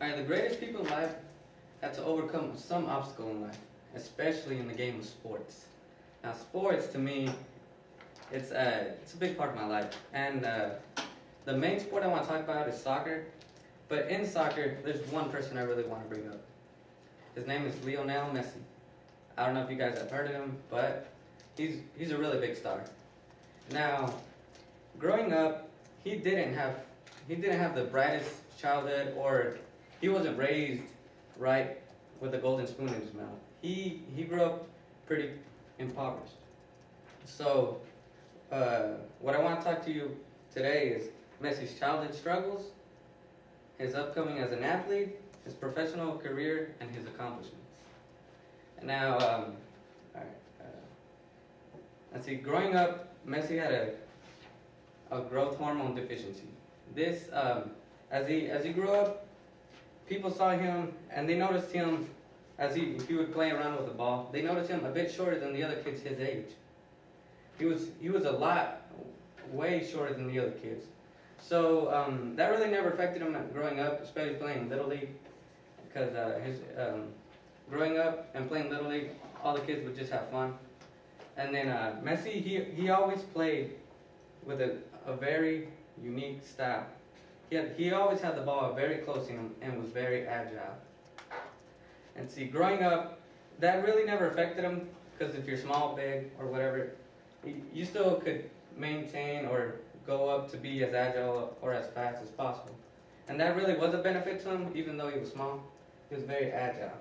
Alright, the greatest people in life had to overcome some obstacle in life, especially in the game of sports. Now, sports to me, it's a big part of my life, and the main sport I want to talk about is soccer. But in soccer, there's one person I really want to bring up. His name is Lionel Messi. I don't know if you guys have heard of him, but he's a really big star. Now, growing up, he didn't have he didn't have the brightest childhood, or he wasn't raised right with a golden spoon in his mouth. He grew up pretty impoverished. So, what I want to talk to you today is Messi's childhood struggles, his upcoming as an athlete, his professional career, and his accomplishments. Now, all right, let's see. Growing up, Messi had a growth hormone deficiency. This, as he grew up, people saw him and they noticed him as he would play around with the ball. They noticed him a bit shorter than the other kids his age. He was a lot way shorter than the other kids. So that really never affected him growing up, especially playing little league, because his growing up and playing little league, all the kids would just have fun. And then Messi, he always played with a very unique style. He always had the ball very close to him and was very agile. And see, growing up, that really never affected him, because if you're small, big, or whatever, you still could maintain or go up to be as agile or as fast as possible. And that really was a benefit to him, even though he was small. He was very agile.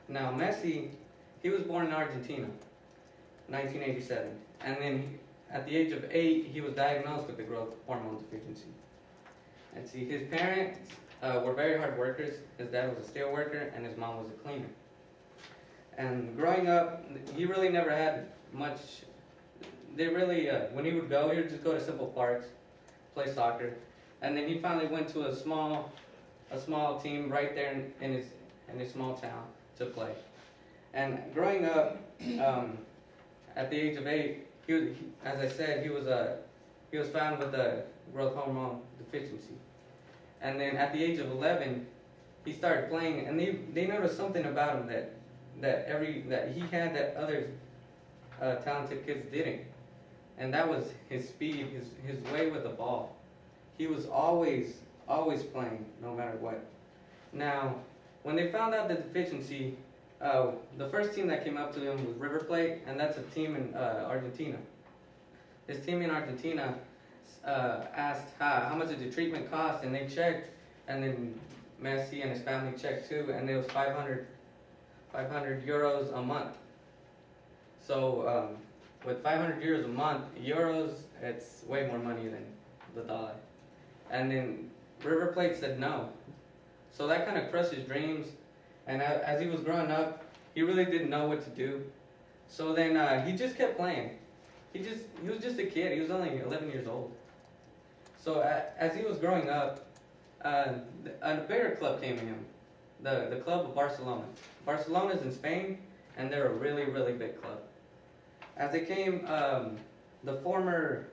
Now, Messi, he was born in Argentina, 1987. And then at the age of 8, he was diagnosed with the growth hormone deficiency. And see, his parents were very hard workers. His dad was a steel worker and his mom was a cleaner. And growing up, he really never had much. They really, when he would go, he would just go to simple parks, play soccer, and then he finally went to a small team right there in his small town to play. And growing up, at the age of 8, as I said, he was found with a growth hormone deficiency. And then at the age of 11, he started playing, and they noticed something about him that he had that other talented kids didn't. And that was his speed, his way with the ball. He was always playing, no matter what. Now, when they found out the deficiency, the first team that came up to him was River Plate, and that's a team in Argentina. This team in Argentina asked how much did the treatment cost, and they checked, and then Messi and his family checked too, and it was 500 euros a month. So with 500 euros a month, it's way more money than the dollar. And then River Plate said no. So that kind of crushed his dreams, and as he was growing up, he really didn't know what to do. So then he just kept playing. He was just a kid. He was only 11 years old. So as he was growing up, a bigger club came to him, the club of Barcelona. Barcelona's in Spain, and they're a really, really big club. As they came, he was a former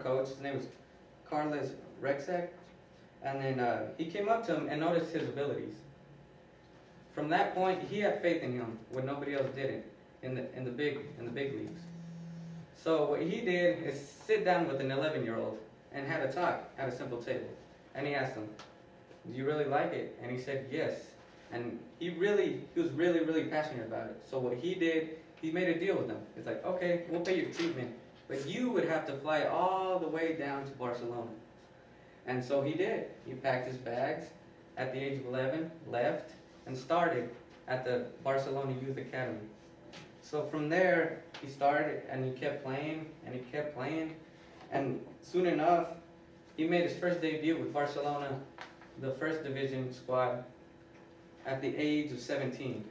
coach. His name was Carlos Rexach, and then he came up to him and noticed his abilities. From that point, he had faith in him when nobody else didn't in the big leagues. So what he did is sit down with an 11-year-old and had a talk at a simple table. And he asked him, "Do you really like it?" And he said yes. And he was really, really passionate about it. So what he did, he made a deal with them. It's like, okay, we'll pay your treatment, but you would have to fly all the way down to Barcelona. And so he did. He packed his bags at the age of 11, left, and started at the Barcelona Youth Academy. So from there, he started, and he kept playing, and he kept playing, and soon enough, he made his first debut with Barcelona, the first division squad, at the age of 17.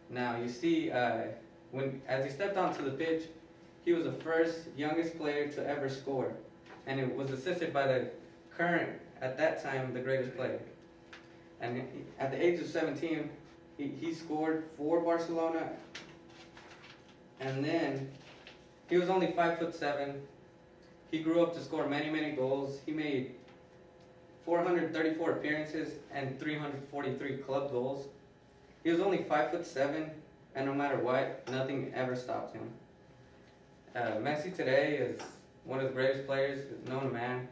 Now, you see, as he stepped onto the pitch, he was the first youngest player to ever score, and it was assisted by the current, at that time, the greatest player. And at the age of 17, he scored for Barcelona. And then he was only 5'7". He grew up to score many, many goals. He made 434 appearances and 343 club goals. He was only 5'7", and no matter what, nothing ever stopped him. Messi today is one of the greatest players known to man,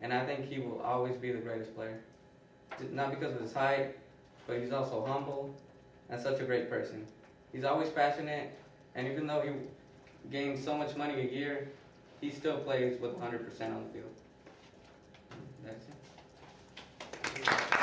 and I think he will always be the greatest player. Not because of his height, but he's also humble and such a great person. He's always passionate, and even though he gains so much money a year, he still plays with 100% on the field. That's it.